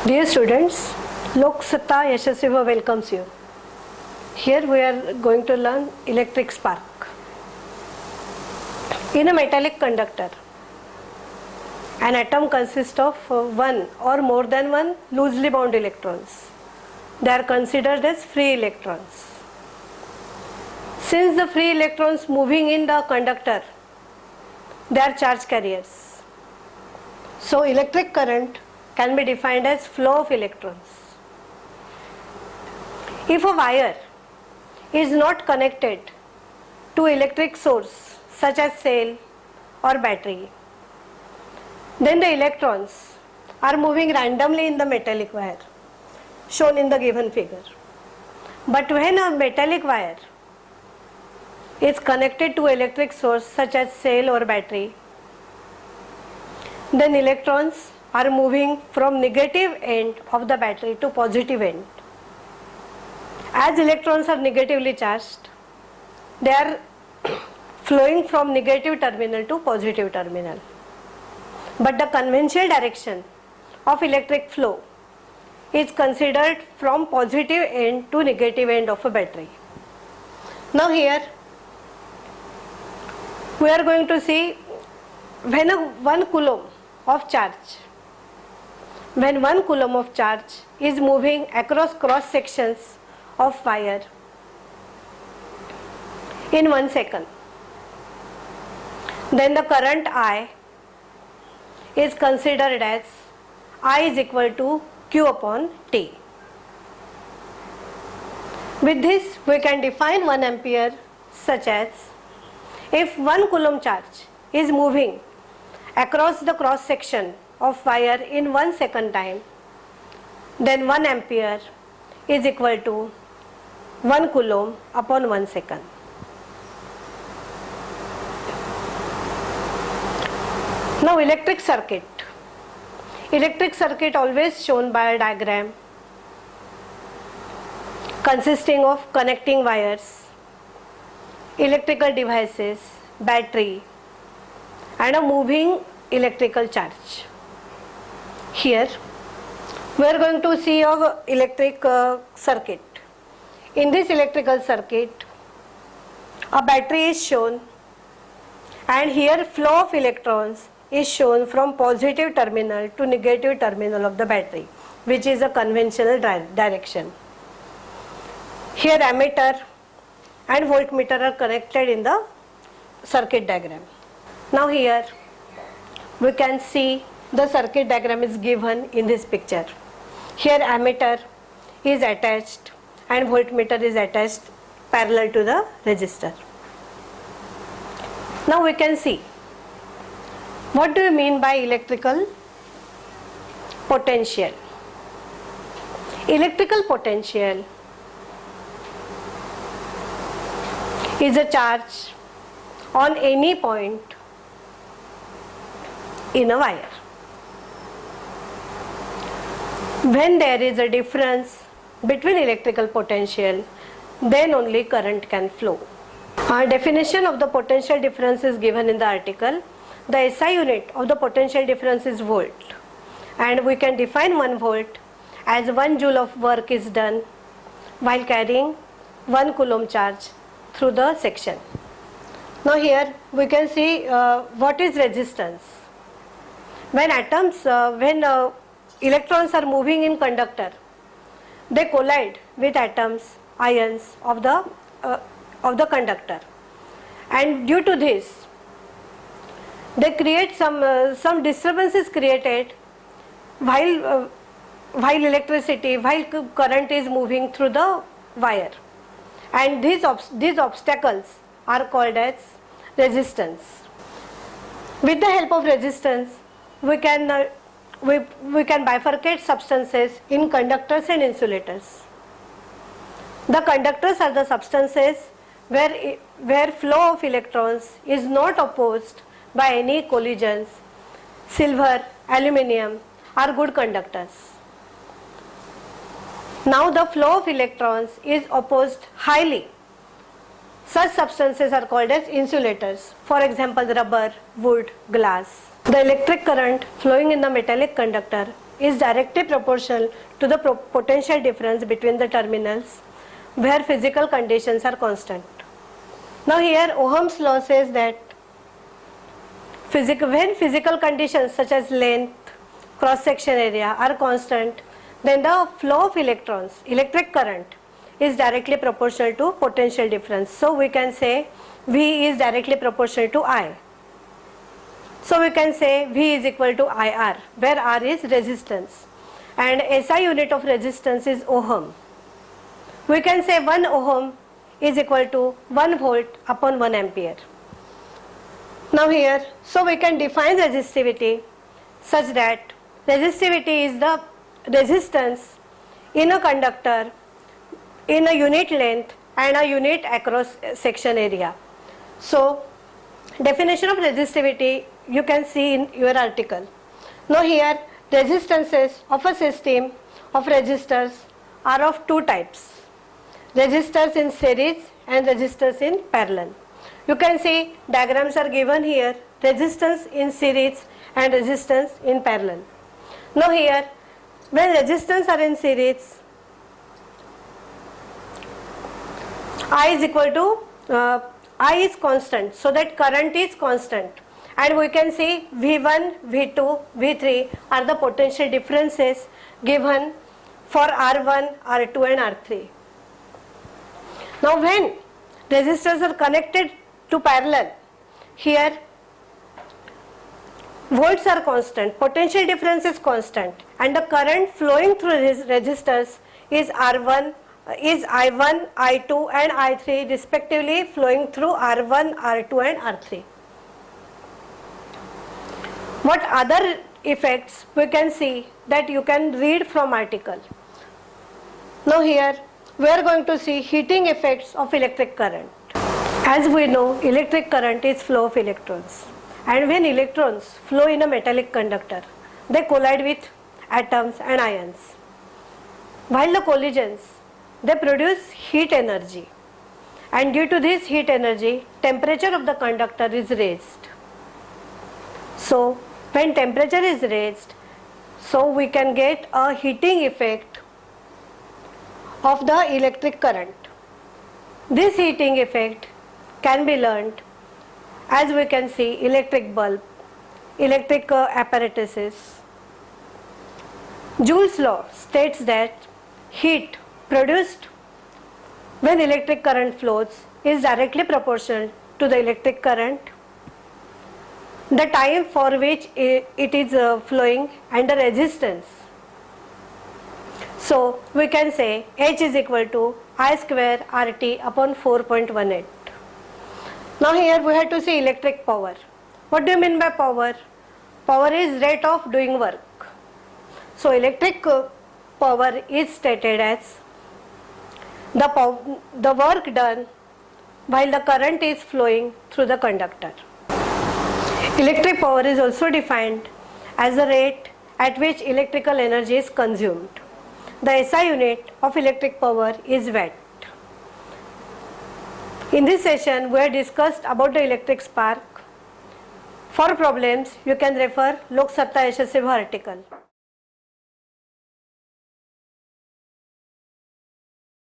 Dear students, Lok Satta Yashasviva welcomes you. Here we are going to learn electric spark. In a metallic conductor, an atom consists of one or more than one loosely bound electrons. They are considered as free electrons. Since the free electrons moving in the conductor, they are charge carriers. So electric current can be defined as flow of electrons. If a wire is not connected to electric source such as cell or battery, then the electrons are moving randomly in the metallic wire shown in the given figure. But when a metallic wire is connected to electric source such as cell or battery, then electrons are moving from negative end of the battery to positive end. As electrons are negatively charged, they are flowing from negative terminal to positive terminal. But the conventional direction of electric flow is considered from positive end to negative end of a battery. Now here we are going to see when 1 coulomb of charge is moving across cross sections of wire in 1 second, then the current I is considered as I is equal to Q upon T. With this we can define 1 ampere such as, if 1 coulomb charge is moving across the cross section of wire in 1 second time, then 1 ampere is equal to 1 coulomb upon 1 second. Now electric circuit. Electric circuit always shown by a diagram consisting of connecting wires, electrical devices, battery and a moving electrical charge. Here we are going to see an electric circuit. In this electrical circuit, a battery is shown, and here flow of electrons is shown from positive terminal to negative terminal of the battery, which is a conventional direction. Here ammeter and voltmeter are connected in the circuit diagram. Now here we can see the circuit diagram is given in this picture. Here ammeter is attached and voltmeter is attached parallel to the resistor. Now we can see, what do you mean by electrical potential? Electrical potential is a charge on any point in a wire. When there is a difference between electrical potential, then only current can flow. Our definition of the potential difference is given in the article. The SI unit of the potential difference is volt, and we can define 1 volt as 1 joule of work is done while carrying 1 coulomb charge through the section. Now here we can see what is resistance. When electrons are moving in conductor, they collide with ions of the conductor, and due to this they create some disturbances created while current is moving through the wire, and these obstacles are called as resistance. With the help of resistance, we can bifurcate substances in conductors and insulators. The conductors are the substances where flow of electrons is not opposed by any collisions. Silver, aluminium are good conductors. Now the flow of electrons is opposed highly. Such substances are called as insulators. For example, rubber, wood, glass. The electric current flowing in the metallic conductor is directly proportional to the potential difference between the terminals where physical conditions are constant. Now here Ohm's law says that when physical conditions such as length, cross section area are constant, then the flow of electrons, electric current, is directly proportional to potential difference. So we can say V is directly proportional to I. So we can say V is equal to IR, where R is resistance and SI unit of resistance is ohm. We can say 1 ohm is equal to 1 volt upon 1 ampere. Now here, so we can define resistivity such that resistivity is the resistance in a conductor in a unit length and a unit across section area. So definition of resistivity you can see in your article. Now here resistances of a system of resistors are of two types: resistors in series and resistors in parallel. You can see diagrams are given here, resistance in series and resistance in parallel. Now here when resistance are in series, I is equal to I is constant, so that current is constant, and we can see V1, V2, V3 are the potential differences given for R1, R2 and R3. Now when resistors are connected to parallel, here volts are constant, potential difference is constant, and the current flowing through resistors is I1, I2 and I3 respectively, flowing through R1, R2 and R3. What other effects we can see that you can read from article. Now here we are going to see heating effects of electric current. As we know, electric current is flow of electrons, and when electrons flow in a metallic conductor, they collide with atoms and ions. While the collisions, they produce heat energy, and due to this heat energy, temperature of the conductor is raised. So when temperature is raised, so we can get a heating effect of the electric current. This heating effect can be learned as we can see electric bulb, electric apparatuses. Joule's law states that heat produced when electric current flows is directly proportional to the electric current, the time for which it is flowing, and the resistance. So we can say H is equal to I square RT upon 4.18. Now here we have to see electric power. What do you mean by power? Power is rate of doing work. So electric power is stated as the work done while the current is flowing through the conductor. Electric power is also defined as the rate at which electrical energy is consumed. The SI unit of electric power is watt. In this session, we have discussed about the electric spark. For problems, you can refer Lok Satta Yashasvi article.